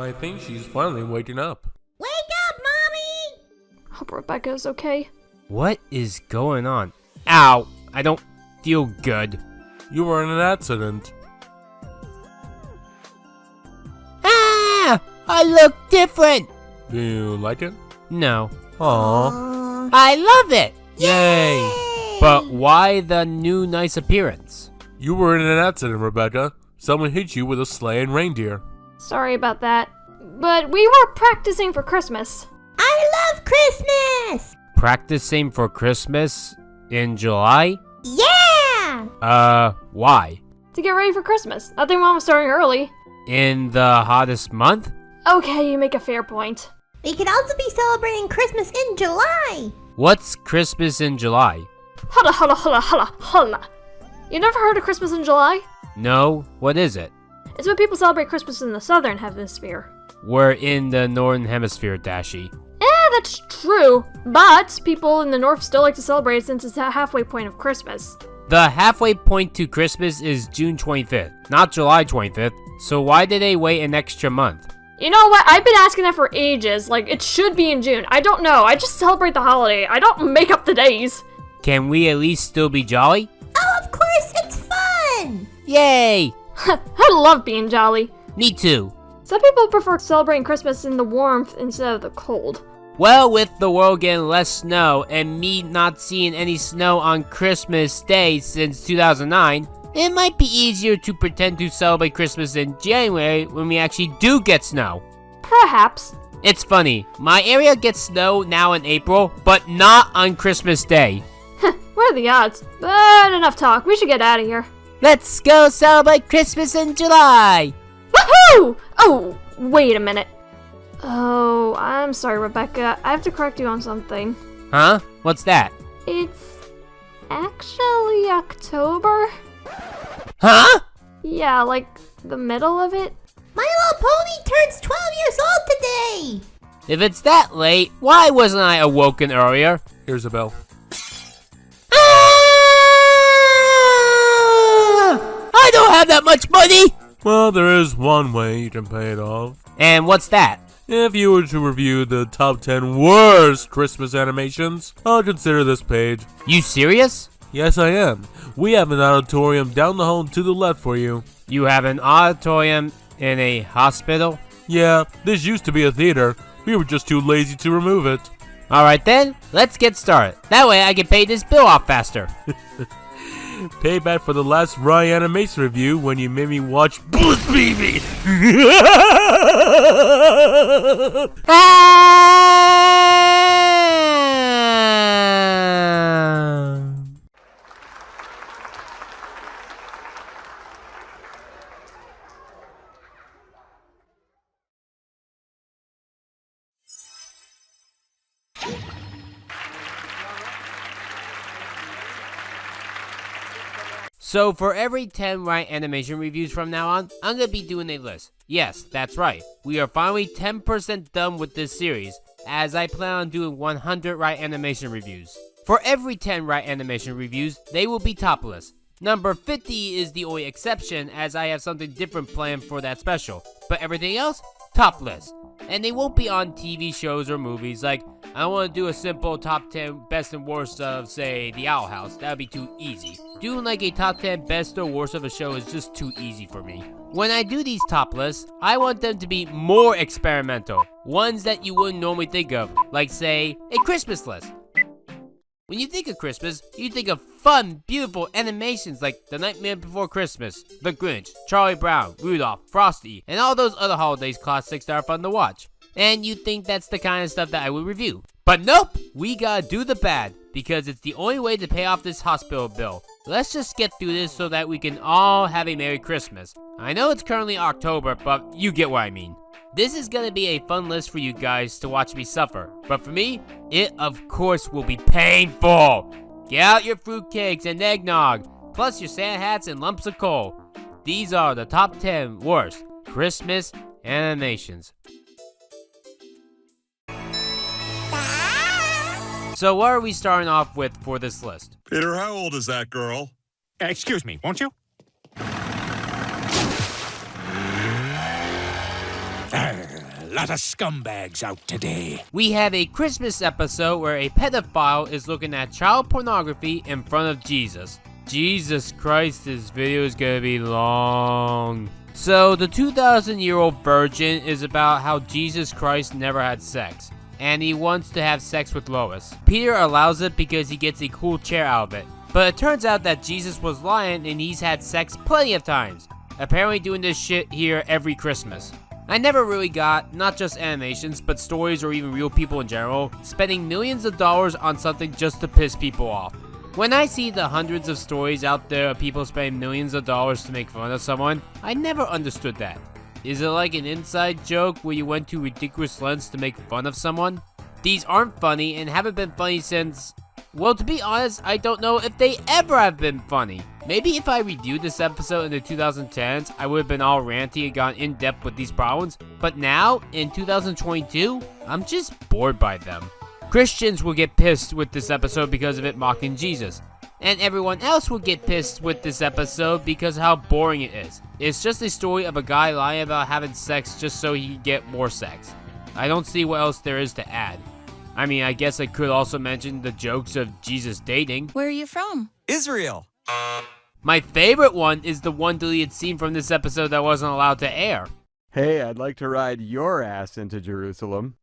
I think she's finally waking up. Wake up, Mommy! Hope Rebecca's okay. What is going on? Ow! I don't feel good. You were in an accident. Ah! I look different! Do you like it? No. Aww. I love it! Yay! But why the new nice appearance? You were in an accident, Rebecca. Someone hit you with a sleigh and reindeer. Sorry about that. But we were practicing for Christmas. I love Christmas! Practicing for Christmas in July? Yeah! Why? To get ready for Christmas. Nothing wrong with starting early. In the hottest month? Okay, you make a fair point. We could also be celebrating Christmas in July! What's Christmas in July? Holla. You never heard of Christmas in July? No, what is it? It's when people celebrate Christmas in the southern hemisphere. We're in the northern hemisphere, Dashi. That's true. But people in the north still like to celebrate it since it's the halfway point of Christmas. The halfway point to Christmas is June 25th, not July 25th. So why did they wait an extra month? You know what? I've been asking that for ages. Like, it should be in June. I don't know. I just celebrate the holiday. I don't make up the days. Can we at least still be jolly? Oh, of course, it's fun! Yay! I love being jolly. Me too. Some people prefer celebrating Christmas in the warmth instead of the cold. Well, with the world getting less snow and me not seeing any snow on Christmas Day since 2009, it might be easier to pretend to celebrate Christmas in January when we actually do get snow. Perhaps. It's funny, my area gets snow now in April, but not on Christmas Day. What are the odds? But enough talk. We should get out of here. Let's go celebrate Christmas in July! Woohoo! Oh, wait a minute. Oh, I'm sorry, Rebecca. I have to correct you on something. Huh? What's that? It's actually October. Huh? Yeah, like the middle of it. My Little Pony turns 12 years old today! If it's that late, why wasn't I awoken earlier? Here's a bell. I don't have that much money! Well, there is one way you can pay it off. And what's that? If you were to review the top 10 worst Christmas animations, I'll consider this page. You serious? Yes, I am. We have an auditorium down the hall and to the left for you. You have an auditorium in a hospital? Yeah, this used to be a theater. We were just too lazy to remove it. Alright then, let's get started. That way I can pay this bill off faster. Payback for the last Ryanimation review when you made me watch Boost Baby. So for every 10 Ryanimation reviews from now on, I'm gonna be doing a list. Yes, that's right. We are finally 10% done with this series, as I plan on doing 100 Ryanimation reviews. For every 10 Ryanimation reviews, they will be topless. Number 50 is the only exception, as I have something different planned for that special. But everything else, topless. And they won't be on TV shows or movies. Like, I don't want to do a simple top 10 best and worst of, say, The Owl House. That would be too easy. Doing like a top 10 best or worst of a show is just too easy for me. When I do these top lists, I want them to be more experimental. Ones that you wouldn't normally think of. Like, say, a Christmas list. When you think of Christmas, you think of fun, beautiful animations like The Nightmare Before Christmas, The Grinch, Charlie Brown, Rudolph, Frosty, and all those other holidays classics that are fun to watch. And you think that's the kind of stuff that I would review. But nope! We gotta do the bad, because it's the only way to pay off this hospital bill. Let's just get through this so that we can all have a Merry Christmas. I know it's currently October, but you get what I mean. This is gonna be a fun list for you guys to watch me suffer, but for me, it of course will be painful. Get out your fruitcakes and eggnog, plus your Santa hats and lumps of coal. These are the top 10 worst Christmas animations. So what are we starting off with for this list? Peter, how old is that girl? Excuse me, won't you? lot of scumbags out today. We have a Christmas episode where a pedophile is looking at child pornography in front of Jesus. Jesus Christ, this video is gonna be long. So, the 2,000-year-old virgin is about how Jesus Christ never had sex, and he wants to have sex with Lois. Peter allows it because he gets a cool chair out of it. But it turns out that Jesus was lying and he's had sex plenty of times. Apparently doing this shit here every Christmas. I never really got, not just animations, but stories or even real people in general, spending millions of dollars on something just to piss people off. When I see the hundreds of stories out there of people spending millions of dollars to make fun of someone, I never understood that. Is it like an inside joke where you went to ridiculous lengths to make fun of someone? These aren't funny and haven't been funny since... Well, to be honest, I don't know if they ever have been funny. Maybe if I reviewed this episode in the 2010s, I would have been all ranty and gone in depth with these problems. But now, in 2022, I'm just bored by them. Christians will get pissed with this episode because of it mocking Jesus. And everyone else will get pissed with this episode because how boring it is. It's just a story of a guy lying about having sex just so he can get more sex. I don't see what else there is to add. I mean, I guess I could also mention the jokes of Jesus dating. Where are you from? Israel. My favorite one is the one deleted scene from this episode that wasn't allowed to air. Hey, I'd like to ride your ass into Jerusalem.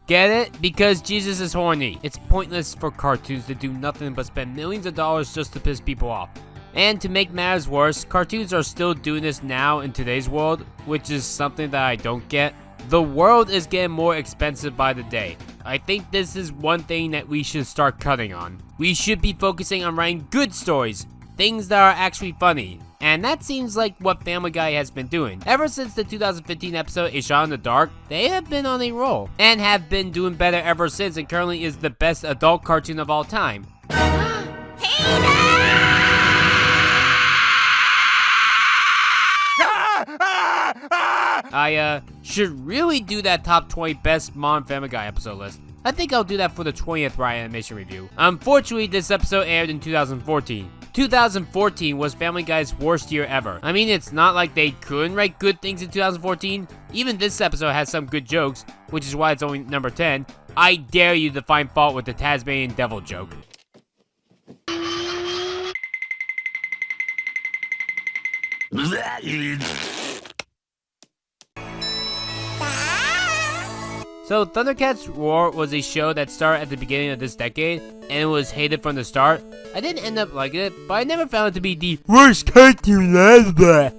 Get it? Because Jesus is horny. It's pointless for cartoons to do nothing but spend millions of dollars just to piss people off. And to make matters worse, cartoons are still doing this now in today's world, which is something that I don't get. The world is getting more expensive by the day. I think this is one thing that we should start cutting on. We should be focusing on writing good stories, things that are actually funny. And that seems like what Family Guy has been doing. Ever since the 2015 episode A Shot in the Dark, they have been on a roll. And have been doing better ever since and currently is the best adult cartoon of all time. I should really do that top 20 best Mom Family Guy episode list. I think I'll do that for the 20th Ryanimation review. Unfortunately, this episode aired in 2014. 2014 was Family Guy's worst year ever. I mean, it's not like they couldn't write good things in 2014. Even this episode has some good jokes, which is why it's only number 10. I dare you to find fault with the Tasmanian Devil joke. So, Thundercats Roar was a show that started at the beginning of this decade, and it was hated from the start. I didn't end up liking it, but I never found it to be the worst cartoon ever.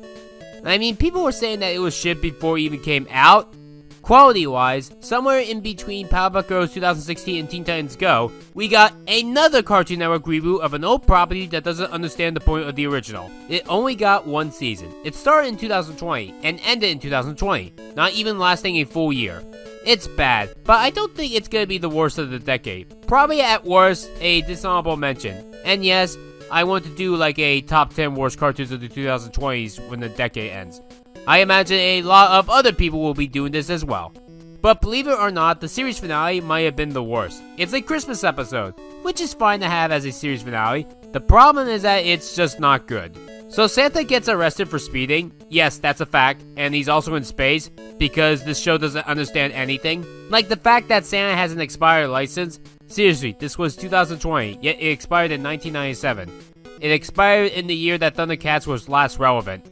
I mean, people were saying that it was shit before it even came out. Quality-wise, somewhere in between Powerpuff Girls 2016 and Teen Titans Go, we got another Cartoon Network reboot of an old property that doesn't understand the point of the original. It only got one season. It started in 2020 and ended in 2020, not even lasting a full year. It's bad, but I don't think it's gonna be the worst of the decade. Probably at worst, a dishonorable mention. And yes, I want to do like a top 10 worst cartoons of the 2020s when the decade ends. I imagine a lot of other people will be doing this as well. But believe it or not, the series finale might have been the worst. It's a Christmas episode, which is fine to have as a series finale. The problem is that it's just not good. So Santa gets arrested for speeding. Yes, that's a fact. And he's also in space because this show doesn't understand anything. Like the fact that Santa has an expired license. Seriously, this was 2020, yet it expired in 1997. It expired in the year that Thundercats was last relevant.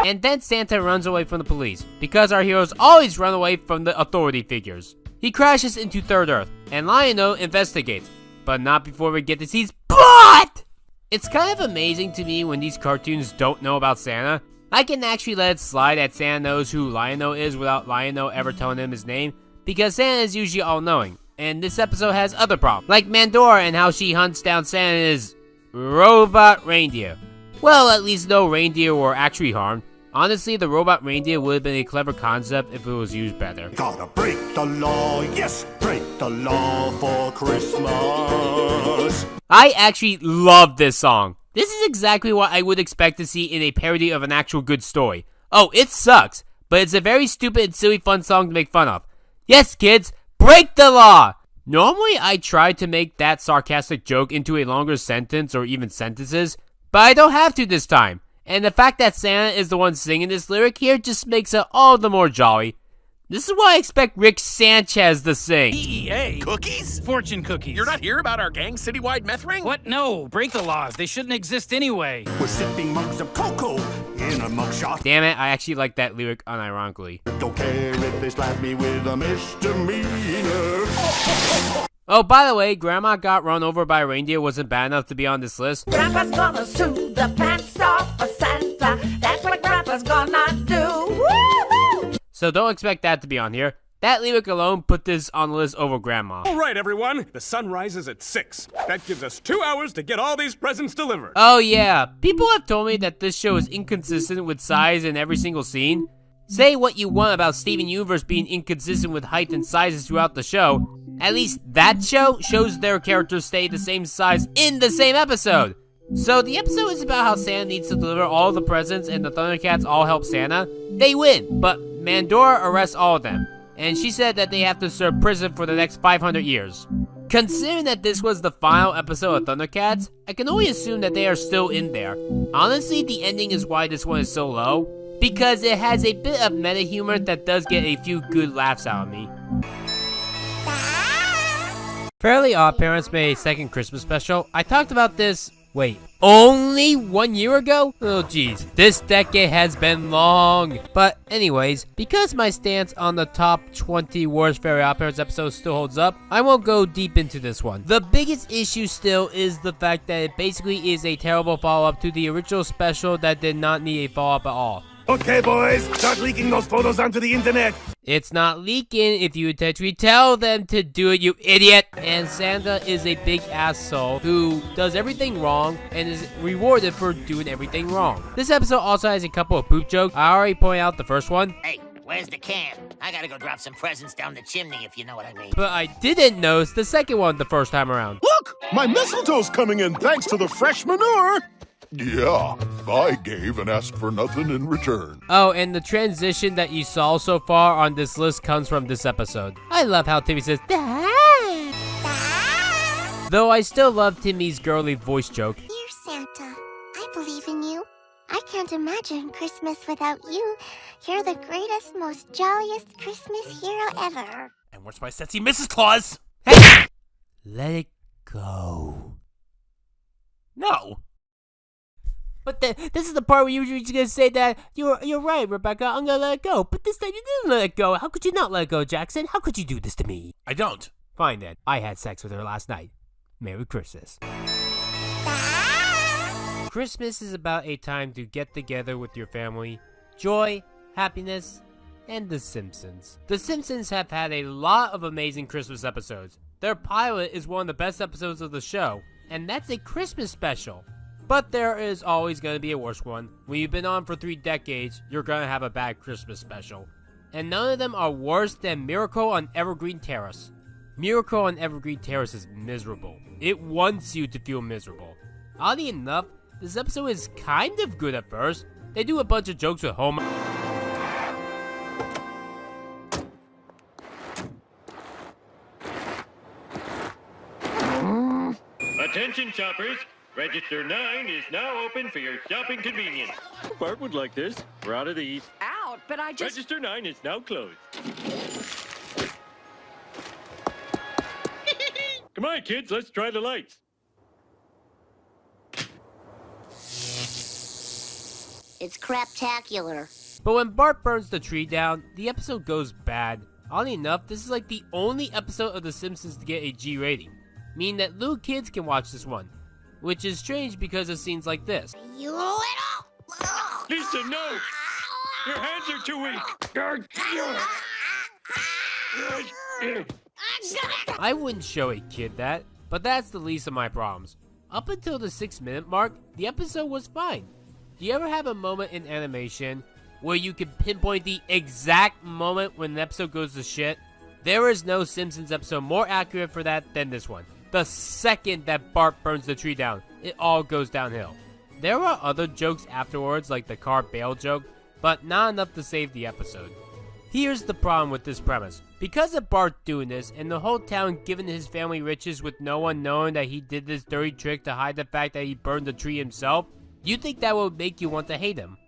And then Santa runs away from the police, because our heroes always run away from the authority figures. He crashes into Third Earth, and Lion-O investigates, but not before we get to see his butt! It's kind of amazing to me when these cartoons don't know about Santa. I can actually let it slide that Santa knows who Lion-O is without Lion-O ever telling him his name, because Santa is usually all-knowing, and this episode has other problems, like Mandora and how she hunts down Santa's robot reindeer. Well, at least no reindeer were actually harmed. Honestly, the robot reindeer would have been a clever concept if it was used better. Gotta break the law, yes, break the law for Christmas. I actually love this song. This is exactly what I would expect to see in a parody of an actual good story. Oh, it sucks, but it's a very stupid and silly fun song to make fun of. Yes, kids, break the law! Normally, I try to make that sarcastic joke into a longer sentence or even sentences, but I don't have to this time. And the fact that Santa is the one singing this lyric here just makes it all the more jolly. This is why I expect Rick Sanchez to sing. DEA. Cookies? Fortune cookies. You're not here about our gang citywide meth ring? What? No. Break the laws. They shouldn't exist anyway. We're sipping mugs of cocoa in a mugshot. Damn it, I actually like that lyric unironically. Don't care if they slap me with a misdemeanor. Oh, by the way, Grandma got run over by a reindeer wasn't bad enough to be on this list. Grandpa's gonna sue the pants off of Santa. That's what Grandpa's gonna do. Woo-hoo! So don't expect that to be on here. That lyric alone put this on the list over Grandma. All right, everyone. The sun rises at 6. That gives us 2 hours to get all these presents delivered. Oh yeah, people have told me that this show is inconsistent with size in every single scene. Say what you want about Steven Universe being inconsistent with height and sizes throughout the show. At least that show shows their characters stay the same size in the same episode. So the episode is about how Santa needs to deliver all the presents and the Thundercats all help Santa. They win, but Mandora arrests all of them. And she said that they have to serve prison for the next 500 years. Considering that this was the final episode of Thundercats, I can only assume that they are still in there. Honestly, the ending is why this one is so low, because it has a bit of meta humor that does get a few good laughs out of me. Fairly Odd Parents made a second Christmas special. I talked about this, wait, only 1 year ago? Oh geez, this decade has been long. But anyways, because my stance on the top 20 worst Fairly Odd Parents episodes still holds up, I won't go deep into this one. The biggest issue still is the fact that it basically is a terrible follow-up to the original special that did not need a follow-up at all. Okay, boys, start leaking those photos onto the internet. It's not leaking if you intentionally tell them to do it, you idiot! And Santa is a big asshole who does everything wrong and is rewarded for doing everything wrong. This episode also has a couple of poop jokes. I already pointed out the first one. Hey, where's the can? I gotta go drop some presents down the chimney, if you know what I mean. But I didn't notice the second one the first time around. Look, my mistletoe's coming in thanks to the fresh manure. Yeah, I gave and asked for nothing in return. Oh, and the transition that you saw so far on this list comes from this episode. I love how Timmy says, Dad. Though I still love Timmy's girly voice joke. Dear Santa, I believe in you. I can't imagine Christmas without you. You're the greatest, most jolliest Christmas hero ever. And where's my sexy Mrs. Claus? Hey! Let it go. No. But this is the part where you're just gonna say that you're right, Rebecca. I'm gonna let it go. But this time you didn't let it go. How could you not let it go, Jackson? How could you do this to me? I don't. Fine then. I had sex with her last night. Merry Christmas. Christmas is about a time to get together with your family, joy, happiness, and The Simpsons. The Simpsons have had a lot of amazing Christmas episodes. Their pilot is one of the best episodes of the show, and that's a Christmas special. But there is always going to be a worse one. When you've been on for 3 decades, you're going to have a bad Christmas special. And none of them are worse than Miracle on Evergreen Terrace. Miracle on Evergreen Terrace is miserable. It wants you to feel miserable. Oddly enough, this episode is kind of good at first. They do a bunch of jokes with Homer. Attention shoppers, Register 9 is now open for your shopping convenience. Bart would like this. We're out of these. Out, but I just... Register 9 is now closed. Come on, kids, let's try the lights. It's craptacular. But when Bart burns the tree down, the episode goes bad. Oddly enough, this is like the only episode of The Simpsons to get a G rating, meaning that little kids can watch this one. Which is strange because of scenes like this. You little... Lisa, no! Your hands are too weak! I wouldn't show a kid that, but that's the least of my problems. Up until the 6-minute mark, the episode was fine. Do you ever have a moment in animation where you can pinpoint the exact moment when an episode goes to shit? There is no Simpsons episode more accurate for that than this one. The second that Bart burns the tree down, it all goes downhill. There are other jokes afterwards, like the car bail joke, but not enough to save the episode. Here's the problem with this premise. Because of Bart doing this, and the whole town giving his family riches with no one knowing that he did this dirty trick to hide the fact that he burned the tree himself, You'd think that would make you want to hate him.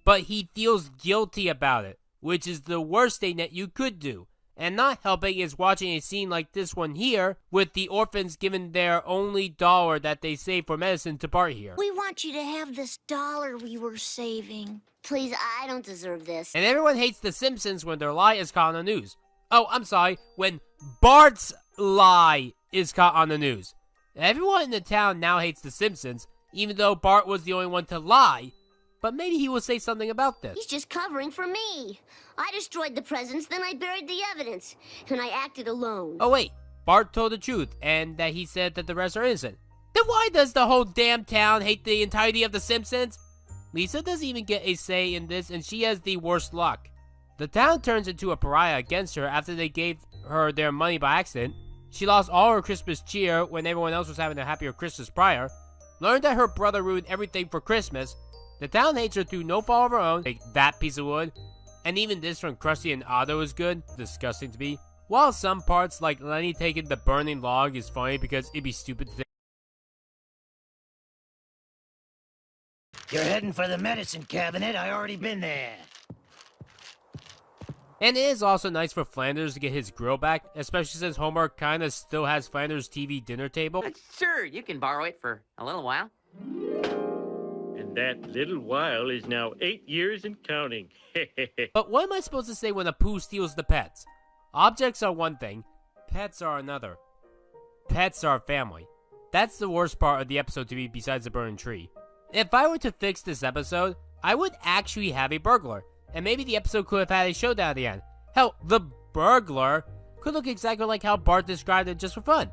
But he feels guilty about it, which is the worst thing that you could do. And not helping is watching a scene like this one here, with the orphans given their only dollar that they saved for medicine to Bart here. We want you to have this dollar we were saving. Please, I don't deserve this. And everyone hates The Simpsons when their lie is caught on the news. Oh, I'm sorry, when Bart's lie is caught on the news. Everyone in the town now hates The Simpsons, even though Bart was the only one to lie. But maybe he will say something about this. He's just covering for me. I destroyed the presents, then I buried the evidence. And I acted alone. Oh wait, Bart told the truth, and that he said that the rest are innocent. Then why does the whole damn town hate the entirety of The Simpsons? Lisa doesn't even get a say in this, and she has the worst luck. The town turns into a pariah against her after they gave her their money by accident. She lost all her Christmas cheer when everyone else was having a happier Christmas prior. Learned that her brother ruined everything for Christmas. The town hates her through no fault of her own, like that piece of wood. And even this from Krusty and Otto is good, disgusting to me. While some parts, like Lenny taking the burning log, is funny because it'd be stupid to think. You're heading for the medicine cabinet. I already been there. And it is also nice for Flanders to get his grill back, especially since Homer kinda still has Flanders' TV dinner table. Sure, you can borrow it for a little while. And that little while is now 8 years and counting. But what am I supposed to say when Apu steals the pets? Objects are one thing, pets are another. Pets are family. That's the worst part of the episode to me besides the burning tree. If I were to fix this episode, I would actually have a burglar. And maybe the episode could have had a showdown at the end. Hell, the burglar could look exactly like how Bart described it just for fun.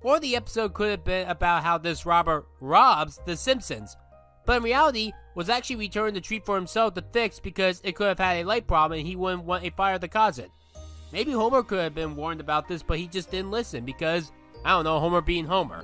Or the episode could have been about how this robber robs the Simpsons. But in reality, was actually returning the treat for himself to fix because it could have had a light problem and he wouldn't want a fire to cause it. Maybe Homer could have been warned about this, but he just didn't listen because, I don't know, Homer being Homer.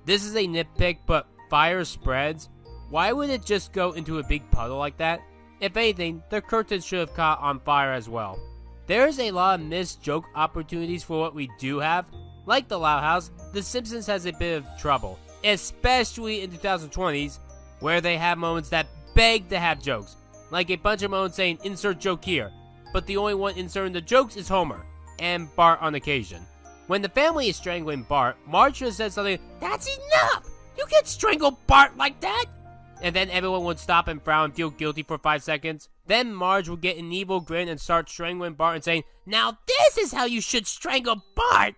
This is a nitpick, but fire spreads. Why would it just go into a big puddle like that? If anything, the curtains should have caught on fire as well. There is a lot of missed joke opportunities for what we do have. Like the Loud House, The Simpsons has a bit of trouble, especially in 2020s, where they have moments that beg to have jokes. Like a bunch of moments saying, insert joke here, but the only one inserting the jokes is Homer, and Bart on occasion. When the family is strangling Bart, Marge just says something, "That's enough! You can't strangle Bart like that!" And then everyone would stop and frown and feel guilty for 5 seconds. Then Marge would get an evil grin and start strangling Bart and saying, "Now this is how you should strangle Bart!"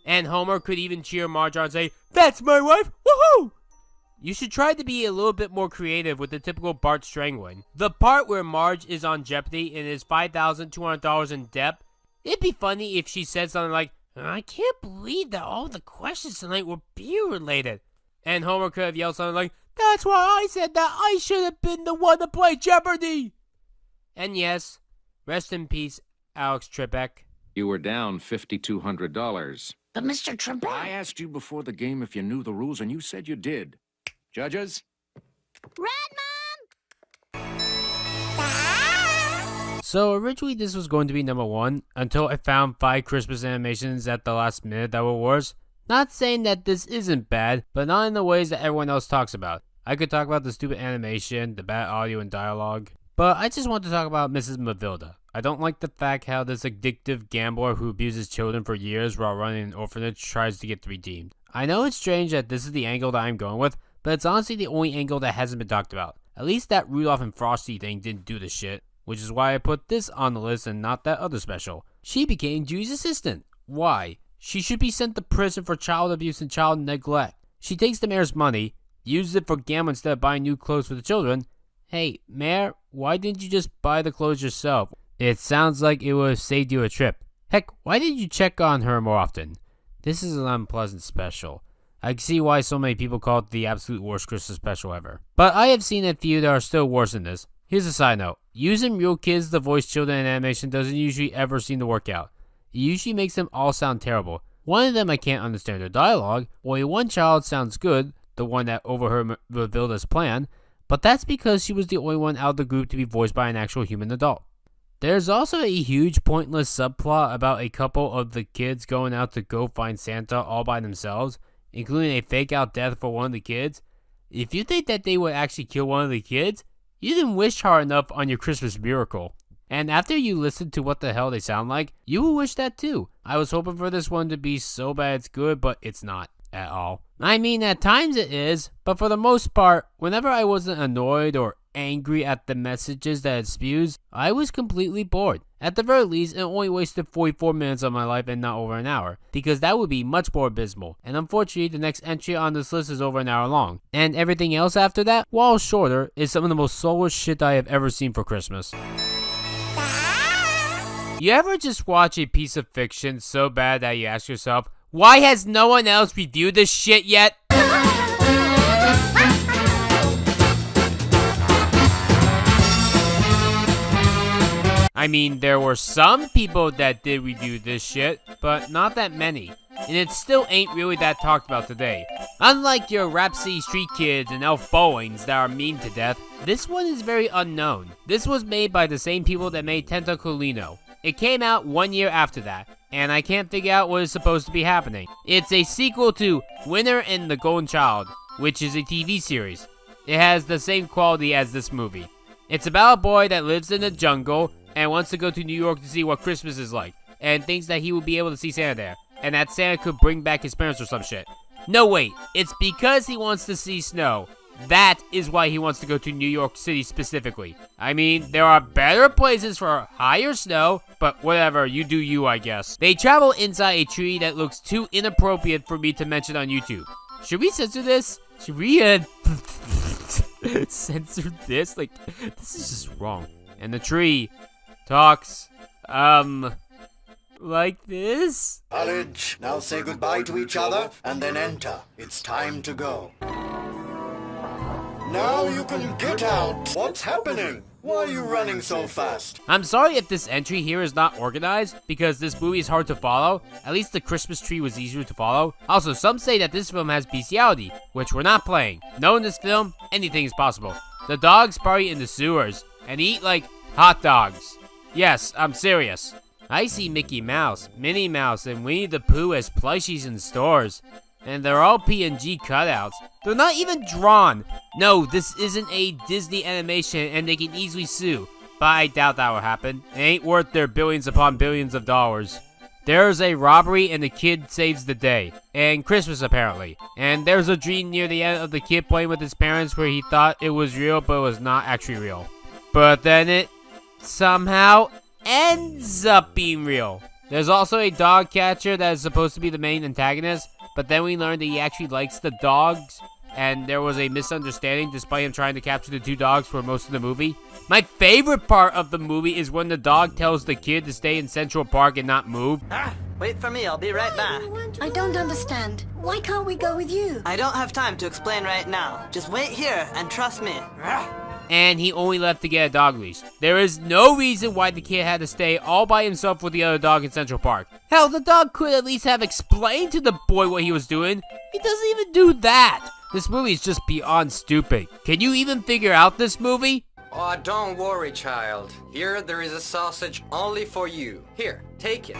And Homer could even cheer Marge on and say, "That's my wife! Woohoo!" You should try to be a little bit more creative with the typical Bart strangling. The part where Marge is on Jeopardy and is $5,200 in debt, it'd be funny if she said something like, "I can't believe that all the questions tonight were beer related." And Homer could have yelled something like, "That's why I said that I should have been the one to play Jeopardy!" And yes, rest in peace, Alex Trebek. You were down $5,200. But Mr. Trebek... I asked you before the game if you knew the rules, and you said you did. Judges? Red Mom! So originally this was going to be number 1, until I found 5 Christmas animations at the last minute that were worse. Not saying that this isn't bad, but not in the ways that everyone else talks about. I could talk about the stupid animation, the bad audio and dialogue, but I just want to talk about Mrs. Mavilda. I don't like the fact how this addictive gambler who abuses children for years while running an orphanage tries to get redeemed. I know it's strange that this is the angle that I'm going with, but it's honestly the only angle that hasn't been talked about. At least that Rudolph and Frosty thing didn't do the shit, which is why I put this on the list and not that other special. She became Judy's assistant. Why? She should be sent to prison for child abuse and child neglect. She takes the mayor's money, uses it for gambling instead of buying new clothes for the children. Hey, mayor, why didn't you just buy the clothes yourself? It sounds like it would have saved you a trip. Heck, why didn't you check on her more often? This is an unpleasant special. I can see why so many people call it the absolute worst Christmas special ever. But I have seen a few that are still worse than this. Here's a side note. Using real kids to voice children in animation doesn't usually ever seem to work out. It usually makes them all sound terrible. One of them I can't understand their dialogue. Only one child sounds good, the one that overheard Mavilda's plan, but that's because she was the only one out of the group to be voiced by an actual human adult. There's also a huge pointless subplot about a couple of the kids going out to go find Santa all by themselves, including a fake out death for one of the kids. If you think that they would actually kill one of the kids, you didn't wish hard enough on your Christmas miracle. And after you listen to what the hell they sound like, you will wish that too. I was hoping for this one to be so bad it's good, but it's not at all. I mean, at times it is, but for the most part, whenever I wasn't annoyed or angry at the messages that it spews, I was completely bored. At the very least, it only wasted 44 minutes of my life and not over an hour, because that would be much more abysmal. And unfortunately, the next entry on this list is over an hour long. And everything else after that, while shorter, is some of the most soulless shit I have ever seen for Christmas. You ever just watch a piece of fiction so bad that you ask yourself, why has no one else reviewed this shit yet? I mean, there were some people that did review this shit, but not that many. And it still ain't really that talked about today. Unlike your Rhapsody Street Kids and Elf Bowlings that are meme to death, this one is very unknown. This was made by the same people that made Tentacolino. It came out 1 year after that, and I can't figure out what is supposed to be happening. It's a sequel to Winner and the Golden Child, which is a TV series. It has the same quality as this movie. It's about a boy that lives in the jungle and wants to go to New York to see what Christmas is like, and thinks that he will be able to see Santa there, and that Santa could bring back his parents or some shit. No, wait, it's because he wants to see snow. That is why he wants to go to New York City specifically. I mean, there are better places for higher snow, but whatever, you do you, I guess. They travel inside a tree that looks too inappropriate for me to mention on YouTube. Should we censor this? Should we, censor this? Like, this is just wrong. And the tree talks, like this? College, now say goodbye to each other and then enter. It's time to go. Now you can get out. What's happening? Why are you running so fast? I'm sorry if this entry here is not organized, because this movie is hard to follow. At least the Christmas tree was easier to follow. Also, some say that this film has bestiality, which we're not playing. Knowing this film, anything is possible. The dogs party in the sewers and eat like hot dogs. Yes, I'm serious. I see Mickey Mouse, Minnie Mouse, and Winnie the Pooh as plushies in stores. And they're all PNG cutouts. They're not even drawn. No, this isn't a Disney animation and they can easily sue. But I doubt that will happen. It ain't worth their billions upon billions of dollars. There's a robbery and the kid saves the day. And Christmas apparently. And there's a dream near the end of the kid playing with his parents where he thought it was real but it was not actually real. But then it somehow ends up being real. There's also a dog catcher that is supposed to be the main antagonist, but then we learned that he actually likes the dogs, and there was a misunderstanding despite him trying to capture the two dogs for most of the movie. My favorite part of the movie is when the dog tells the kid to stay in Central Park and not move. Wait for me, I'll be right back. I don't understand. Why can't we go with you? I don't have time to explain right now. Just wait here and trust me. And he only left to get a dog leash. There is no reason why the kid had to stay all by himself with the other dog in Central Park. Hell, the dog could at least have explained to the boy what he was doing. He doesn't even do that. This movie is just beyond stupid. Can you even figure out this movie? Oh, don't worry, child. Here there is a sausage only for you. Here, take it.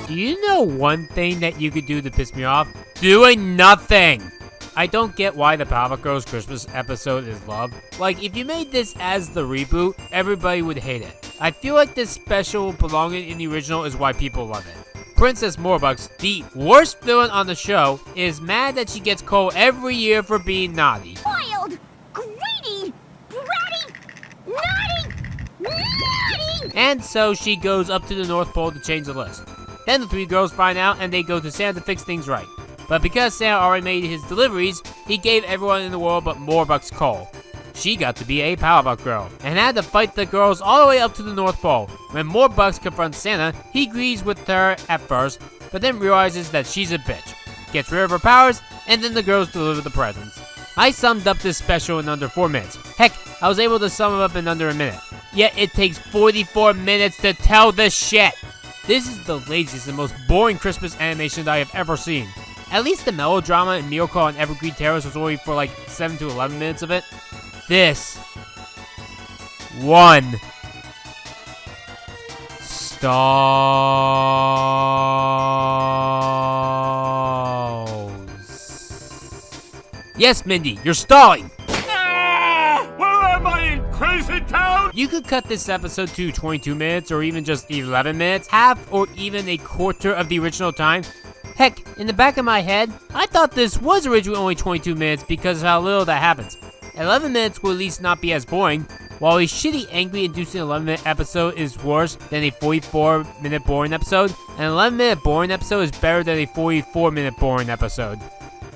Do you know one thing that you could do to piss me off? Doing nothing! I don't get why the Powerpuff Girls Christmas episode is loved. Like, if you made this as the reboot, everybody would hate it. I feel like this special belonging in the original is why people love it. Princess Morbucks, the worst villain on the show, is mad that she gets coal every year for being naughty. Wild, greedy, bratty, naughty, naughty! And so she goes up to the North Pole to change the list. Then the three girls find out and they go to Santa to fix things right. But because Santa already made his deliveries, he gave everyone in the world but Morbucks coal. She got to be a Powerpuff Girl, and had to fight the girls all the way up to the North Pole. When Morbucks confronts Santa, he agrees with her at first, but then realizes that she's a bitch, gets rid of her powers, and then the girls deliver the presents. I summed up this special in under 4 minutes. Heck, I was able to sum it up in under a minute. Yet it takes 44 minutes to tell this shit! This is the laziest and most boring Christmas animation that I have ever seen. At least the melodrama in Miracle on Evergreen Terrace was only for like 7 to 11 minutes of it. This one stalls. Yes, Mindy, you're stalling! Where am I in Crazy Town? You could cut this episode to 22 minutes or even just 11 minutes, half or even a quarter of the original time. Heck, in the back of my head, I thought this was originally only 22 minutes because of how little that happens. 11 minutes will at least not be as boring, while a shitty, angry, inducing 11-minute episode is worse than a 44-minute boring episode, an 11-minute boring episode is better than a 44-minute boring episode.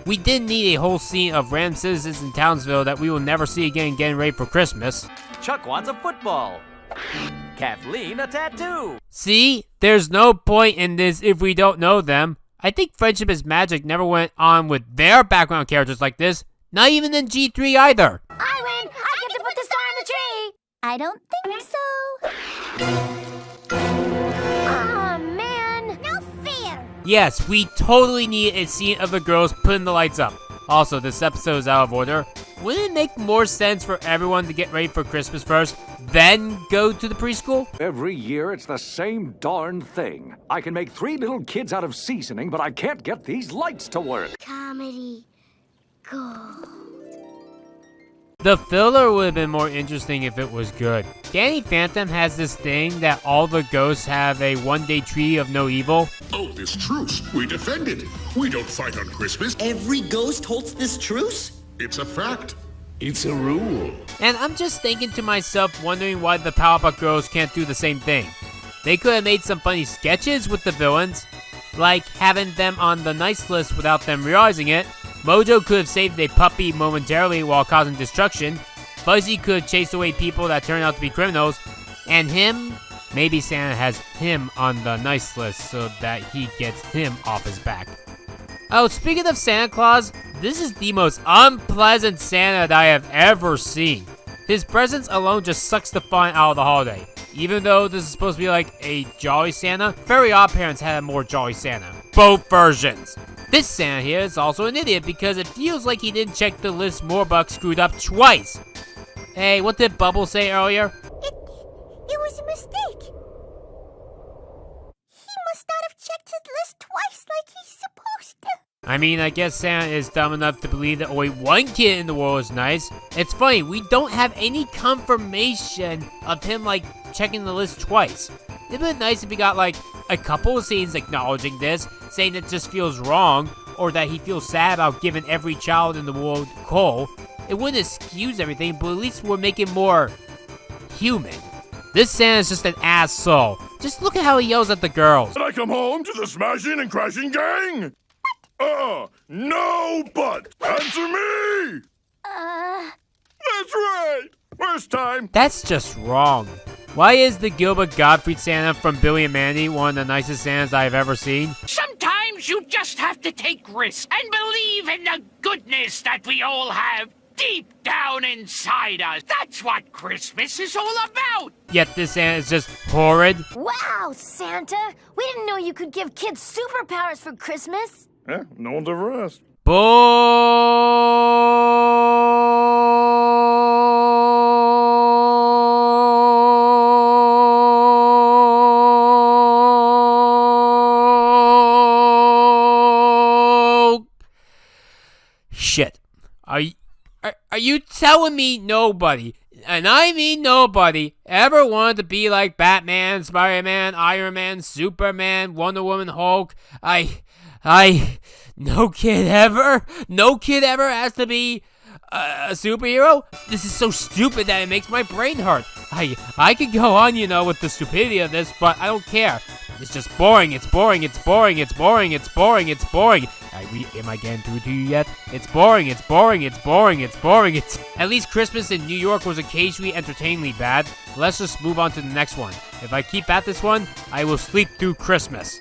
We didn't need a whole scene of random citizens in Townsville that we will never see again getting ready for Christmas. Chuck wants a football. Kathleen a tattoo. See? There's no point in this if we don't know them. I think Friendship is Magic never went on with their background characters like this. Not even in G3 either. I win! I get to put the star on the tree! I don't think so. Aw, man. No fair. Yes, we totally need a scene of the girls putting the lights up. Also, this episode is out of order. Wouldn't it make more sense for everyone to get ready for Christmas first, then go to the preschool? Every year it's the same darn thing. I can make 3 little kids out of seasoning, but I can't get these lights to work. Comedy gold. The filler would have been more interesting if it was good. Danny Phantom has this thing that all the ghosts have a one-day tree of no evil. Oh, this truce. We defend it. We don't fight on Christmas. Every ghost holds this truce? It's a fact. It's a rule. And I'm just thinking to myself, wondering why the Powerpuff Girls can't do the same thing. They could have made some funny sketches with the villains, like having them on the nice list without them realizing it. Mojo could have saved a puppy momentarily while causing destruction. Fuzzy could have chased away people that turned out to be criminals. And him, maybe Santa has him on the nice list so that he gets him off his back. Oh, speaking of Santa Claus, this is the most unpleasant Santa that I have ever seen. His presence alone just sucks the fun out of the holiday. Even though this is supposed to be like a jolly Santa, Very Odd Parents had a more jolly Santa. Both versions. This Santa here is also an idiot because it feels like he didn't check the list Morbuck screwed up twice. Hey, what did Bubble say earlier? It was a mistake. He must not have checked his list twice like he's supposed to. I mean, I guess Santa is dumb enough to believe that only one kid in the world is nice. It's funny, we don't have any confirmation of him, like, checking the list twice. It'd been nice if we got, like, a couple of scenes acknowledging this, saying it just feels wrong, or that he feels sad about giving every child in the world coal. It wouldn't excuse everything, but at least we're making more human. This Santa's just an asshole. Just look at how he yells at the girls. Did I come home to the smashing and crashing gang? No but. Answer me! That's right! First time. That's just wrong. Why is the Gilbert Gottfried Santa from Billy and Mandy one of the nicest Santas I've ever seen? Sometimes you just have to take risks and believe in the goodness that we all have deep down inside us. That's what Christmas is all about. Yet this Santa is just horrid. Wow, Santa! We didn't know you could give kids superpowers for Christmas. Yeah, no one's ever asked. Shit. Are you telling me nobody, and I mean nobody, ever wanted to be like Batman, Spider-Man, Iron Man, Superman, Wonder Woman, Hulk? No kid ever has to be a superhero? This is so stupid that it makes my brain hurt. I could go on, with the stupidity of this, but I don't care. It's just boring. It's boring. It's boring. It's boring. It's boring. It's boring. Am I getting through to you yet? It's boring. It's boring. It's boring. It's boring. At least Christmas in New York was occasionally entertainingly bad. Let's just move on to the next one. If I keep at this one, I will sleep through Christmas.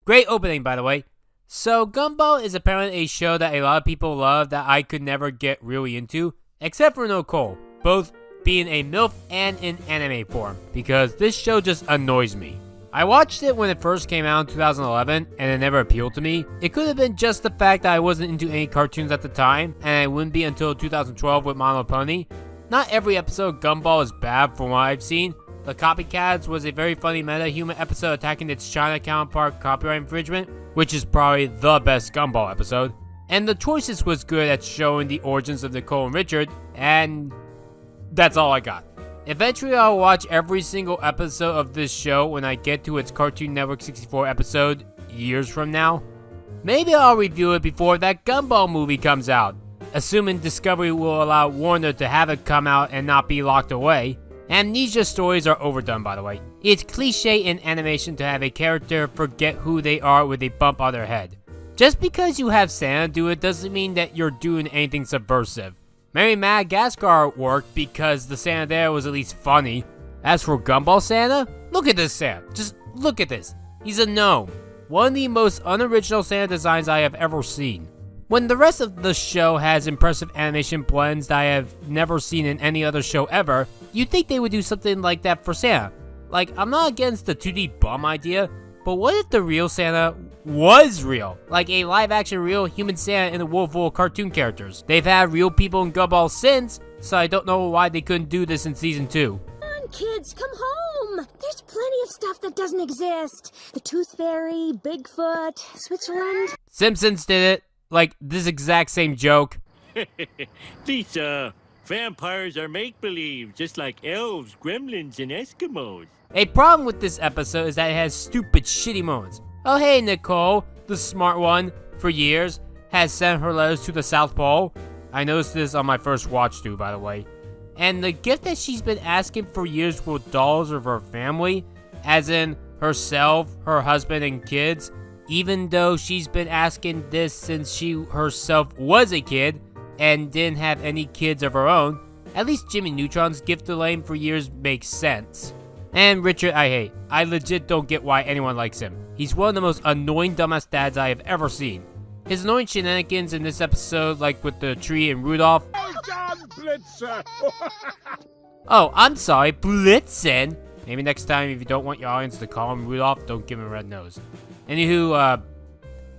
Great opening, by the way. So, Gumball is apparently a show that a lot of people love that I could never get really into, except for Nicole, both being a MILF and in anime form, because this show just annoys me. I watched it when it first came out in 2011, and it never appealed to me. It could have been just the fact that I wasn't into any cartoons at the time, and I wouldn't be until 2012 with My Little Pony. Not every episode of Gumball is bad from what I've seen. The Copycats was a very funny meta-human episode attacking its China counterpart copyright infringement, which is probably the best Gumball episode. And The Choices was good at showing the origins of Nicole and Richard, and that's all I got. Eventually I'll watch every single episode of this show when I get to its Cartoon Network 64 episode years from now. Maybe I'll review it before that Gumball movie comes out, assuming Discovery will allow Warner to have it come out and not be locked away. Amnesia stories are overdone, by the way. It's cliche in animation to have a character forget who they are with a bump on their head. Just because you have Santa do it doesn't mean that you're doing anything subversive. Mary Madagascar worked because the Santa there was at least funny. As for Gumball Santa, look at this Santa. Just look at this. He's a gnome. One of the most unoriginal Santa designs I have ever seen. When the rest of the show has impressive animation blends that I have never seen in any other show ever, you'd think they would do something like that for Santa. Like, I'm not against the 2D bum idea, but what if the real Santa was real? Like a live-action real human Santa in a world full of cartoon characters. They've had real people in Gumball since, so I don't know why they couldn't do this in Season 2. Come on, kids, come home! There's plenty of stuff that doesn't exist. The Tooth Fairy, Bigfoot, Switzerland. Simpsons did it. Like, this exact same joke. Lisa, vampires are make-believe, just like elves, gremlins, and Eskimos. A problem with this episode is that it has stupid, shitty moments. Oh hey, Nicole, the smart one, for years, has sent her letters to the South Pole. I noticed this on my first watch through, by the way. And the gift that she's been asking for years were dolls of her family, as in herself, her husband, and kids. Even though she's been asking this since she herself was a kid and didn't have any kids of her own, at least Jimmy Neutron's gift delaying for years makes sense. And Richard I hate. I legit don't get why anyone likes him. He's one of the most annoying dumbass dads I have ever seen. His annoying shenanigans in this episode, like with the tree and Rudolph. Oh, I'm sorry, Blitzen. Maybe next time if you don't want your audience to call him Rudolph, don't give him a red nose. Anywho,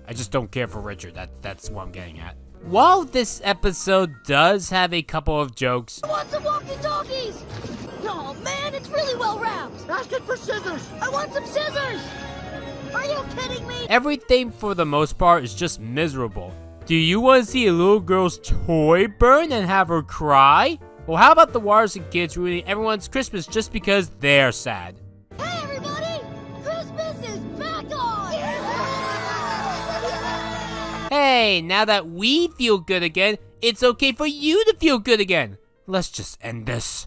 I just don't care for Richard. That's what I'm getting at. While this episode does have a couple of jokes. I want some walkie-talkies! Oh man, it's really well wrapped! Ask it for scissors! I want some scissors! Are you kidding me? Everything for the most part is just miserable. Do you want to see a little girl's toy burn and have her cry? Well, how about the Watterson kids ruining everyone's Christmas just because they're sad? Hey everybody! Christmas is back on! Hey, now that we feel good again, it's okay for you to feel good again. Let's just end this.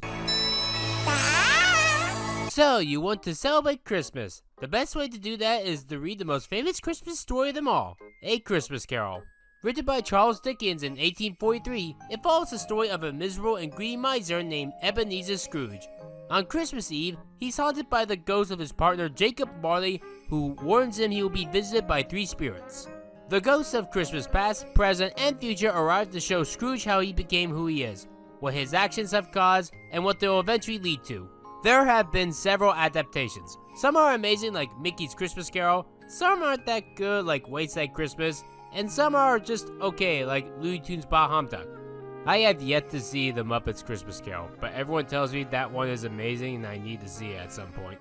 So, you want to celebrate Christmas. The best way to do that is to read the most famous Christmas story of them all, A Christmas Carol. Written by Charles Dickens in 1843, it follows the story of a miserable and greedy miser named Ebenezer Scrooge. On Christmas Eve, he's haunted by the ghost of his partner Jacob Marley, who warns him he will be visited by three spirits. The ghosts of Christmas past, present, and future arrive to show Scrooge how he became who he is, what his actions have caused, and what they will eventually lead to. There have been several adaptations. Some are amazing like Mickey's Christmas Carol, some aren't that good like Wayside Christmas, and some are just okay like Looney Tunes Bah Humpduck. I have yet to see the Muppets Christmas Carol, but everyone tells me that one is amazing and I need to see it at some point.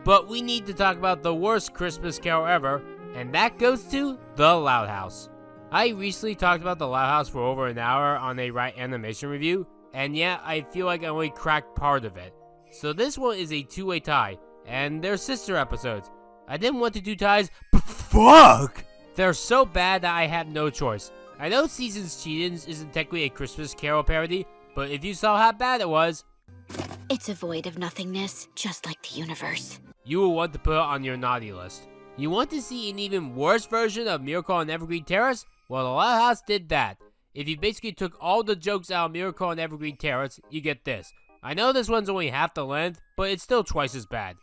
But we need to talk about the worst Christmas Carol ever, and that goes to The Loud House. I recently talked about The Loud House for over an hour on a Ryanimation review, and yeah, I feel like I only cracked part of it. So this one is a two-way tie, and they're sister episodes. I didn't want to do ties, but fuck! They're so bad that I have no choice. I know Seasons Cheatins isn't technically a Christmas Carol parody, but if you saw how bad it was... It's a void of nothingness, just like the universe. You will want to put it on your naughty list. You want to see an even worse version of Miracle on Evergreen Terrace? Well, The Loud House did that. If you basically took all the jokes out of Miracle on Evergreen Terrace, you get this. I know this one's only half the length, but it's still twice as bad.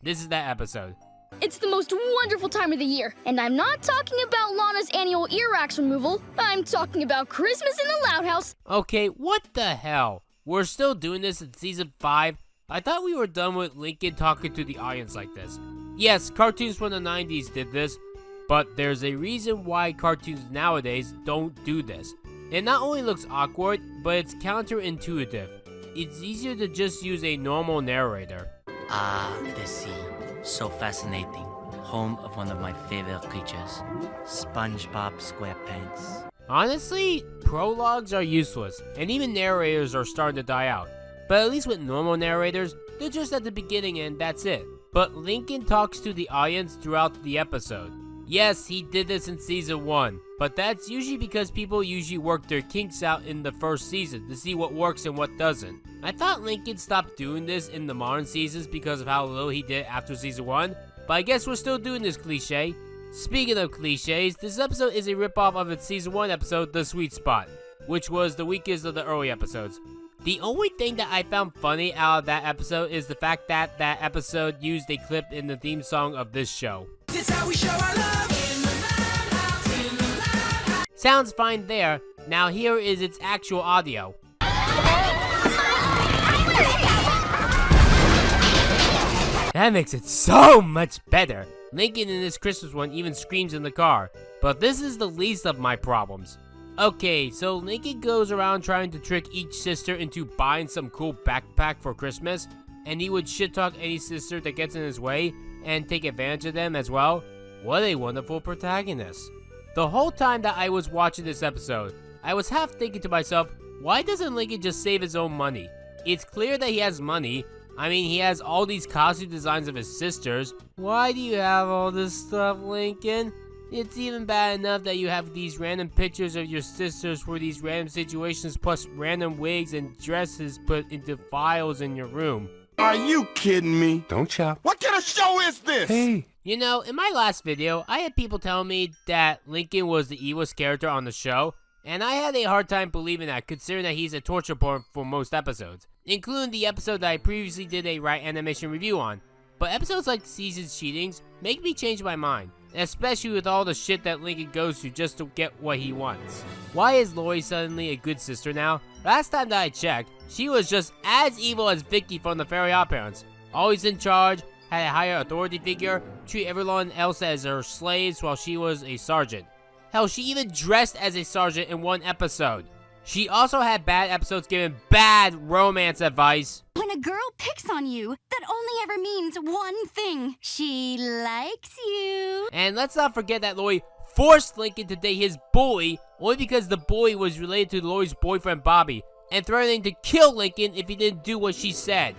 This is that episode. It's the most wonderful time of the year, and I'm not talking about Lana's annual earwax removal. I'm talking about Christmas in the Loud House. Okay, what the hell? We're still doing this in Season 5? I thought we were done with Lincoln talking to the audience like this. Yes, cartoons from the 90s did this, but there's a reason why cartoons nowadays don't do this. It not only looks awkward, but it's counterintuitive. It's easier to just use a normal narrator. Ah, the sea. So fascinating. Home of one of my favorite creatures, SpongeBob SquarePants. Honestly, prologues are useless, and even narrators are starting to die out. But at least with normal narrators, they're just at the beginning and that's it. But Lincoln talks to the audience throughout the episode. Yes, he did this in season 1, but that's usually because people usually work their kinks out in the first season to see what works and what doesn't. I thought Lincoln stopped doing this in the modern seasons because of how little he did after season 1, but I guess we're still doing this cliche. Speaking of cliches, this episode is a ripoff of its season 1 episode, The Sweet Spot, which was the weakest of the early episodes. The only thing that I found funny out of that episode is the fact that that episode used a clip in the theme song of this show. This how we show our love in the madhouse, in the madhouse. Sounds fine there. Now here is its actual audio. That makes it so much better. Lincoln in this Christmas one even screams in the car, but this is the least of my problems. Okay, so Lincoln goes around trying to trick each sister into buying some cool backpack for Christmas, and he would shit talk any sister that gets in his way and take advantage of them as well. What a wonderful protagonist. The whole time that I was watching this episode, I was half thinking to myself, why doesn't Lincoln just save his own money? It's clear that he has money. I mean, he has all these costume designs of his sisters. Why do you have all this stuff, Lincoln? It's even bad enough that you have these random pictures of your sisters for these random situations, plus random wigs and dresses put into files in your room. Are you kidding me? Don't shout. What kind of show is this? Hey. You know, in my last video, I had people telling me that Lincoln was the evilest character on the show, and I had a hard time believing that, considering that he's a torture porn for most episodes, including the episode that I previously did a Ryanimation review on. But episodes like Season's Cheatings make me change my mind, especially with all the shit that Lincoln goes through just to get what he wants. Why is Lori suddenly a good sister now? Last time that I checked, she was just as evil as Vicky from the Fairy Godparents. Always in charge, had a higher authority figure, treat everyone else as her slaves while she was a sergeant. Hell, she even dressed as a sergeant in one episode. She also had bad episodes giving bad romance advice. When a girl picks on you, that only ever means one thing. She likes you. And let's not forget that Lori forced Lincoln to date his bully only because the bully was related to Lori's boyfriend Bobby, and threatening to kill Lincoln if he didn't do what she said.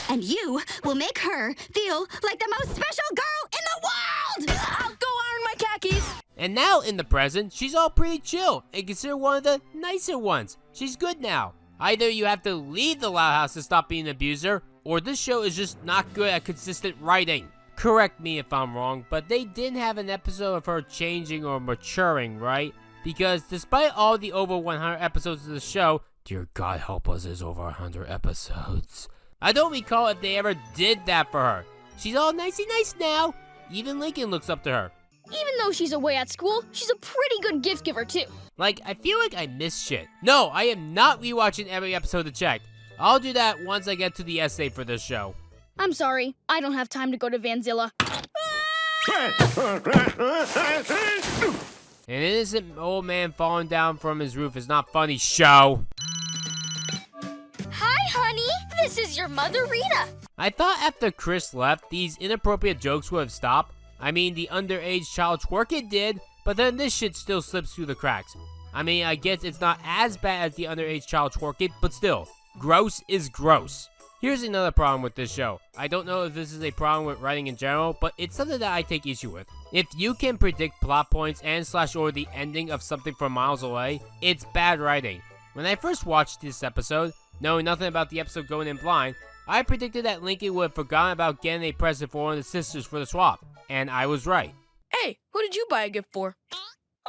And you will make her feel like the most special girl in the world! I'll go iron my khakis! And now, in the present, she's all pretty chill and considered one of the nicer ones. She's good now. Either you have to leave the Loud House to stop being an abuser, or this show is just not good at consistent writing. Correct me if I'm wrong, but they didn't have an episode of her changing or maturing, right? Because despite all the over 100 episodes of the show, dear God help us, there's over 100 episodes. I don't recall if they ever did that for her. She's all nicey nice now. Even Lincoln looks up to her. Even though she's away at school, she's a pretty good gift giver too. Like, I feel like I missed shit. No, I am not rewatching every episode to check. I'll do that once I get to the essay for this show. I'm sorry, I don't have time to go to Vanzilla. An innocent old man falling down from his roof is not funny, show. Hi, honey. This is your mother, Rita. I thought after Chris left, these inappropriate jokes would have stopped. I mean, the underage child twerk it did, but then this shit still slips through the cracks. I mean, I guess it's not as bad as the underage child twerk it, but still, gross is gross. Here's another problem with this show. I don't know if this is a problem with writing in general, but it's something that I take issue with. If you can predict plot points and / or the ending of something from miles away, it's bad writing. When I first watched this episode, knowing nothing about the episode going in blind, I predicted that Lincoln would have forgotten about getting a present for one of the sisters for the swap, and I was right. Hey, who did you buy a gift for?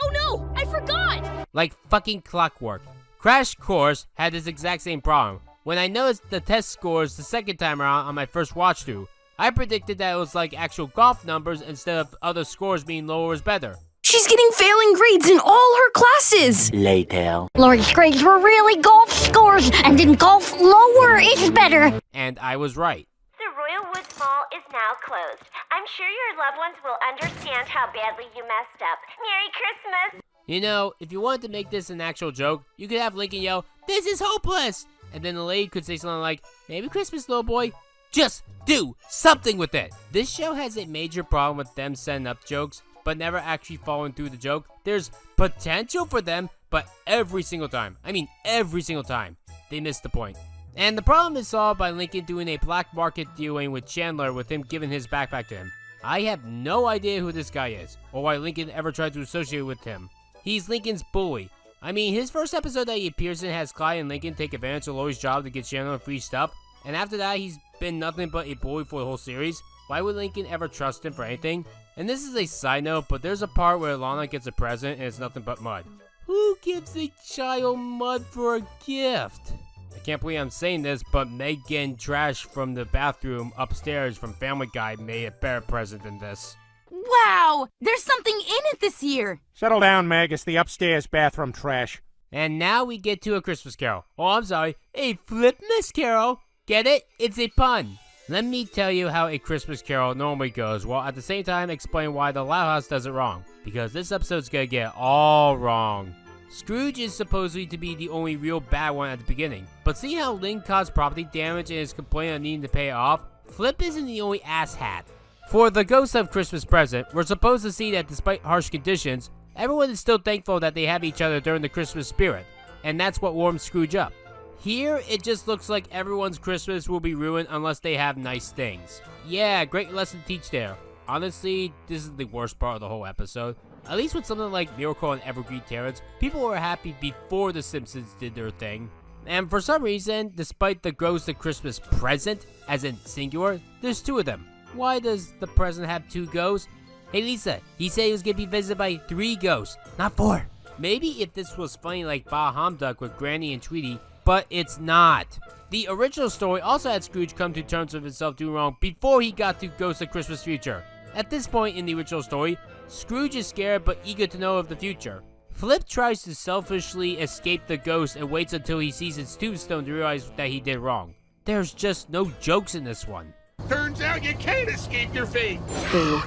Oh no, I forgot! Like fucking clockwork. Crash Course had this exact same problem. When I noticed the test scores the second time around on my first watch through, I predicted that it was like actual golf numbers instead of other scores being lower is better. She's getting failing grades in all her classes! Later. Lori's grades were really golf scores, and in golf, lower is better. And I was right. The royal Woods Mall is now closed. I'm sure your loved ones will understand how badly you messed up. Merry Christmas! You know, if you wanted to make this an actual joke, you could have Lincoln yell, "This is hopeless!" And then the lady could say something like, "Merry Christmas, little boy." Just do something with it! This show has a major problem with them setting up jokes, but never actually following through the joke. There's potential for them, but every single time, they miss the point. And the problem is solved by Lincoln doing a black market dealing with Chandler with him giving his backpack to him. I have no idea who this guy is, or why Lincoln ever tried to associate with him. He's Lincoln's bully. I mean, his first episode that he appears in has Clyde and Lincoln take advantage of Lori's job to get Chandler free stuff, and after that he's been nothing but a bully for the whole series. Why would Lincoln ever trust him for anything? And this is a side note, but there's a part where Lana gets a present and it's nothing but mud. Who gives a child mud for a gift? I can't believe I'm saying this, but Meg getting trash from the bathroom upstairs from Family Guy made a better present than this. Wow! There's something in it this year! Settle down, Meg. It's the upstairs bathroom trash. And now we get to A Christmas Carol. Oh, I'm sorry. A Flipmas Carol. Get it? It's a pun. Let me tell you how A Christmas Carol normally goes, while at the same time explain why the Loud House does it wrong. Because this episode's gonna get it all wrong. Scrooge is supposedly to be the only real bad one at the beginning. But see how Lynn caused property damage and is complaining of needing to pay it off? Flip isn't the only asshat. For the Ghost of Christmas Present, we're supposed to see that despite harsh conditions, everyone is still thankful that they have each other during the Christmas spirit. And that's what warms Scrooge up. Here, it just looks like everyone's Christmas will be ruined unless they have nice things. Yeah, great lesson to teach there. Honestly, this is the worst part of the whole episode. At least with something like Miracle on Evergreen Terrace, people were happy before The Simpsons did their thing. And for some reason, despite the Ghost of Christmas Present, as in singular, there's two of them. Why does the present have two ghosts? Hey Lisa, he said he was gonna be visited by 3 ghosts, not 4. Maybe if this was funny like Bah Humduck with Granny and Tweety, but it's not. The original story also had Scrooge come to terms with himself doing wrong before he got to Ghost of Christmas Future. At this point in the original story, Scrooge is scared but eager to know of the future. Flip tries to selfishly escape the ghost and waits until he sees his tombstone to realize that he did wrong. There's just no jokes in this one. Turns out you can't escape your fate. Boo.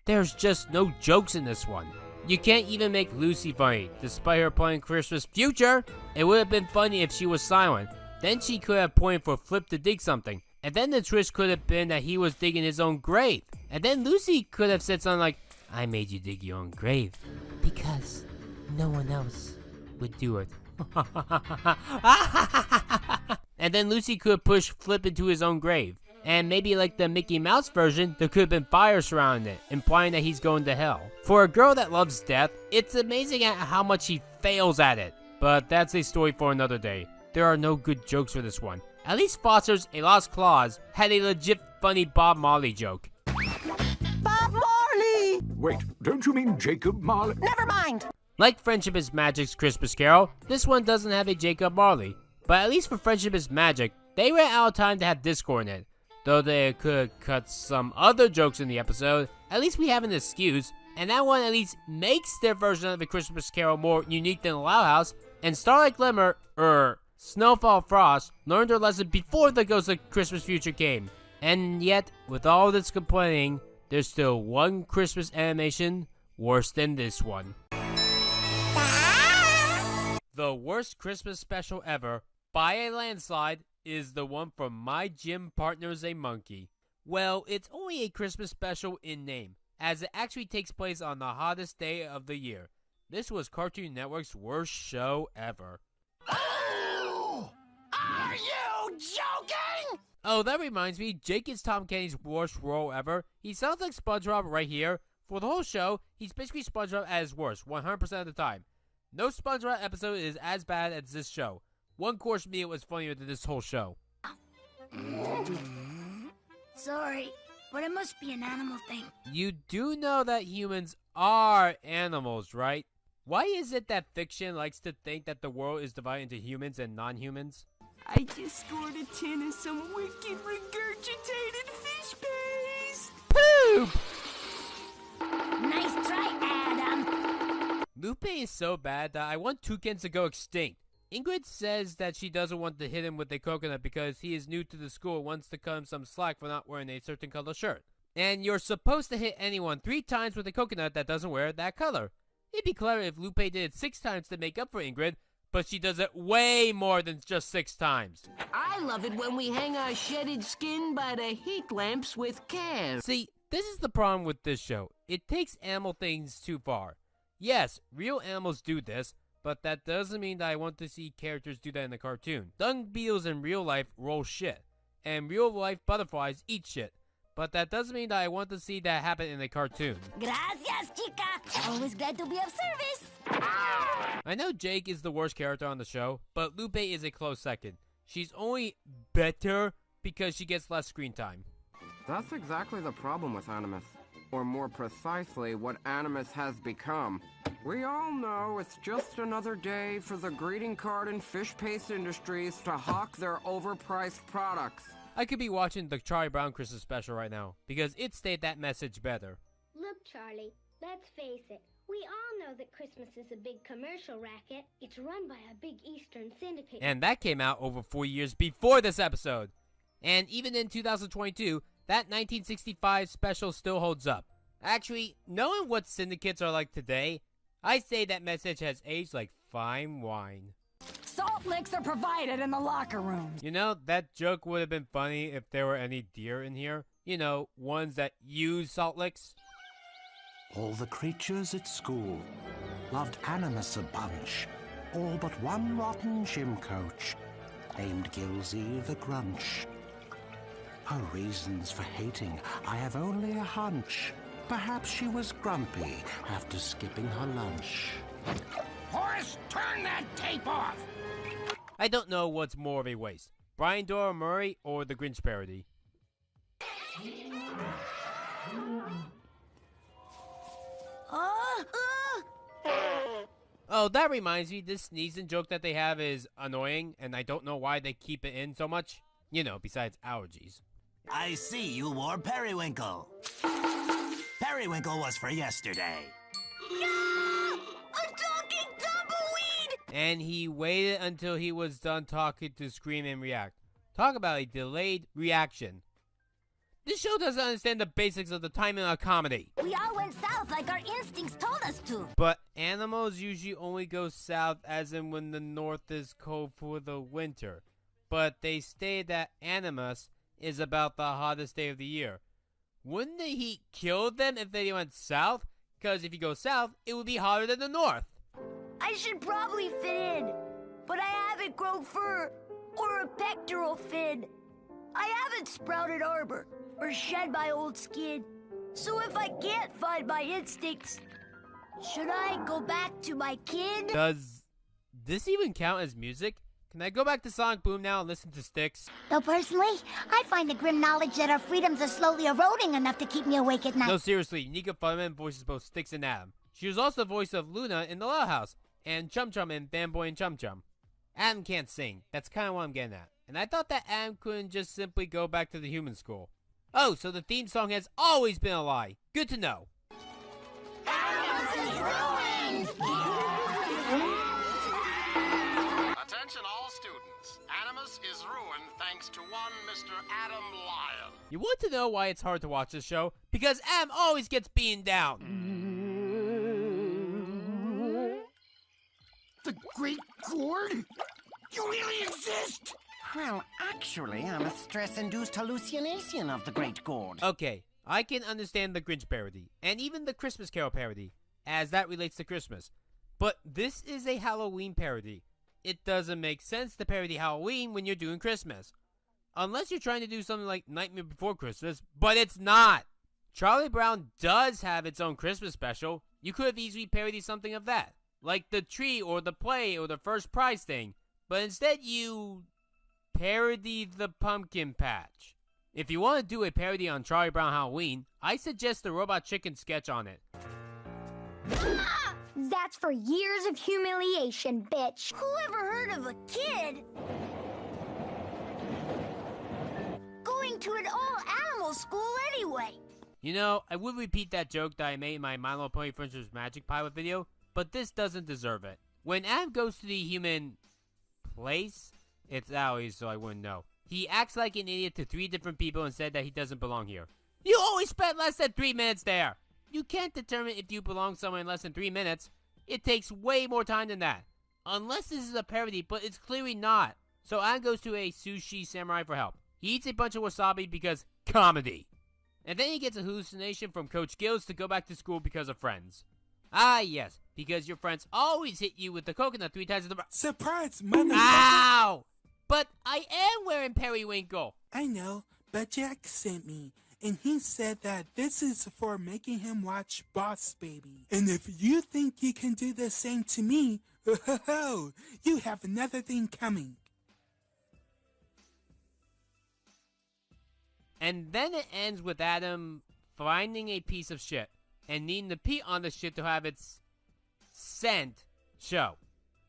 There's just no jokes in this one. You can't even make Lucy funny, despite her playing Christmas Future. It would have been funny if she was silent. Then she could have pointed for Flip to dig something. And then the twist could have been that he was digging his own grave. And then Lucy could have said something like, "I made you dig your own grave because no one else would do it." And then Lucy could push Flip into his own grave. And maybe like the Mickey Mouse version, there could have been fire surrounding it, implying that he's going to hell. For a girl that loves death, it's amazing at how much she fails at it. But that's a story for another day. There are no good jokes for this one. At least Foster's A Lost Clause had a legit funny Bob Marley joke. Bob Marley! Wait, don't you mean Jacob Marley? Never mind! Like Friendship is Magic's Christmas Carol, this one doesn't have a Jacob Marley. But at least for Friendship is Magic, they ran out of time to have Discord in it. Though they could cut some other jokes in the episode, at least we have an excuse, and that one at least makes their version of the Christmas Carol more unique than the Loud House, and Starlight Glimmer, Snowfall Frost, learned their lesson before the Ghost of Christmas Future came. And yet, with all this complaining, there's still one Christmas animation worse than this one. The worst Christmas special ever, by a landslide, is the one from My Gym Partner's a Monkey. Well, it's only a Christmas special in name, as it actually takes place on the hottest day of the year. This was Cartoon Network's worst show ever. Oh! Are you joking? Oh, that reminds me, Jake is Tom Kenny's worst role ever. He sounds like SpongeBob right here. For the whole show, he's basically SpongeBob at his worst, 100% of the time. No SpongeBob episode is as bad as this show. One course meal was funnier than this whole show. Sorry, but it must be an animal thing. You do know that humans are animals, right? Why is it that fiction likes to think that the world is divided into humans and non-humans? I just scored a tin of some wicked regurgitated fish paste. Poop! Nice try, Adam. Lupe is so bad that I want toucans to go extinct. Ingrid says that she doesn't want to hit him with a coconut because he is new to the school and wants to cut him some slack for not wearing a certain color shirt. And you're supposed to hit anyone 3 times with a coconut that doesn't wear that color. It'd be clever if Lupe did it 6 times to make up for Ingrid, but she does it way more than just 6 times. I love it when we hang our shedded skin by the heat lamps with care. See, this is the problem with this show. It takes animal things too far. Yes, real animals do this, but that doesn't mean that I want to see characters do that in the cartoon. Dung beetles in real life roll shit, and real life butterflies eat shit. But that doesn't mean that I want to see that happen in a cartoon. Gracias, chica. Always glad to be of service. I know Jake is the worst character on the show, but Lupe is a close second. She's only better because she gets less screen time. That's exactly the problem with Animus. Or more precisely, what Animus has become. We all know it's just another day for the greeting card and fish paste industries to hawk their overpriced products. I could be watching the Charlie Brown Christmas special right now, because it stated that message better. Look, Charlie, let's face it. We all know that Christmas is a big commercial racket. It's run by a big Eastern syndicate. And that came out over 4 years before this episode. And even in 2022, that 1965 special still holds up. Actually, knowing what syndicates are like today, I say that message has aged like fine wine. Salt licks are provided in the locker room. You know, that joke would have been funny if there were any deer in here. You know, ones that use salt licks. All the creatures at school loved Animus a bunch, all but one rotten gym coach named Gilsey the Grunch. Her reasons for hating, I have only a hunch. Perhaps she was grumpy after skipping her lunch. Horace, turn that tape off! I don't know what's more of a waste, Brian Doyle Murray or the Grinch parody. Oh, that reminds me, this sneezing joke that they have is annoying, and I don't know why they keep it in so much. You know, besides allergies. I see you wore Periwinkle. Periwinkle was for yesterday. A talking tumbleweed! And he waited until he was done talking to scream and react. Talk about a delayed reaction. This show doesn't understand the basics of the timing of comedy. We all went south like our instincts told us to. But animals usually only go south as in when the north is cold for the winter. But they state that Animus is about the hottest day of the year. Wouldn't the heat kill them if they went south? Because if you go south, it would be hotter than the north. I should probably fit in, but I haven't grown fur or a pectoral fin. I haven't sprouted arbor or shed my old skin. So if I can't find my instincts, should I go back to my kin? Does this even count as music? Can I go back to Sonic Boom now and listen to Styx? Though personally, I find the grim knowledge that our freedoms are slowly eroding enough to keep me awake at night. No, seriously, Nika Futterman voices both Styx and Adam. She was also the voice of Luna in The Loud House, and Chum Chum in Fanboy and Chum Chum. Adam can't sing. That's kind of what I'm getting at. And I thought that Adam couldn't just simply go back to the human school. Oh, so the theme song has always been a lie. Good to know. Animus is ruined! Attention all students. Animus is ruined thanks to one Mr. Adam Lyon. You want to know why it's hard to watch this show? Because Adam always gets beaten down. The Great Gourd? You really exist? Well, actually, I'm a stress-induced hallucination of the Great Gourd. Okay, I can understand the Grinch parody, and even the Christmas Carol parody, as that relates to Christmas. But this is a Halloween parody. It doesn't make sense to parody Halloween when you're doing Christmas. Unless you're trying to do something like Nightmare Before Christmas, but it's not! Charlie Brown does have its own Christmas special. You could have easily parodied something of that, like the tree or the play or the first prize thing, but instead you parody the pumpkin patch. If you want to do a parody on Charlie Brown Halloween, I suggest the Robot Chicken sketch on it. That's for years of humiliation, bitch. Who ever heard of a kid going to an all-animal school anyway? You know, I would repeat that joke that I made in my My Little Pony Friendship's Magic Pilot video, but this doesn't deserve it. When Adam goes to the human place? It's Allie's, so I wouldn't know. He acts like an idiot to 3 different people and said that he doesn't belong here. You always spent less than 3 minutes there! You can't determine if you belong somewhere in less than 3 minutes. It takes way more time than that. Unless this is a parody, but it's clearly not. So Adam goes to a sushi samurai for help. He eats a bunch of wasabi because comedy. And then he gets a hallucination from Coach Gills to go back to school because of friends. Ah, yes, because your friends always hit you with the coconut 3 times in the... Surprise, motherfucker! Ow! But I am wearing periwinkle. I know, but Jack sent me, and he said that this is for making him watch Boss Baby. And if you think you can do the same to me, you have another thing coming. And then it ends with Adam finding a piece of shit and needing to pee on the shit to have its scent show.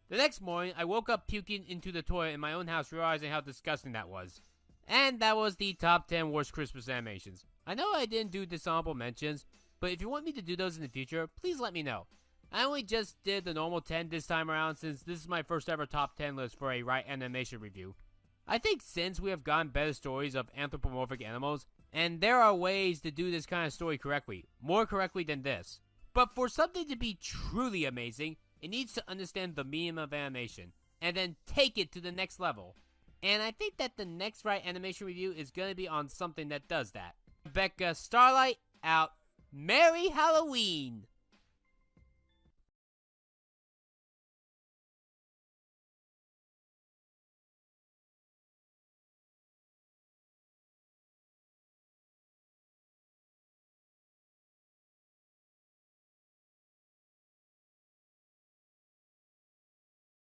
The next morning, I woke up puking into the toilet in my own house, realizing how disgusting that was. And that was the top 10 worst Christmas animations. I know I didn't do dishonorable mentions, but if you want me to do those in the future, please let me know. I only just did the normal 10 this time around since this is my first ever top 10 list for a Ryanimation review. I think since we have gotten better stories of anthropomorphic animals, and there are ways to do this kind of story correctly, more correctly than this. But for something to be truly amazing, it needs to understand the medium of animation, and then take it to the next level. And I think that the next Ryanimation review is going to be on something that does that. Rebecca Starlight out. Merry Halloween!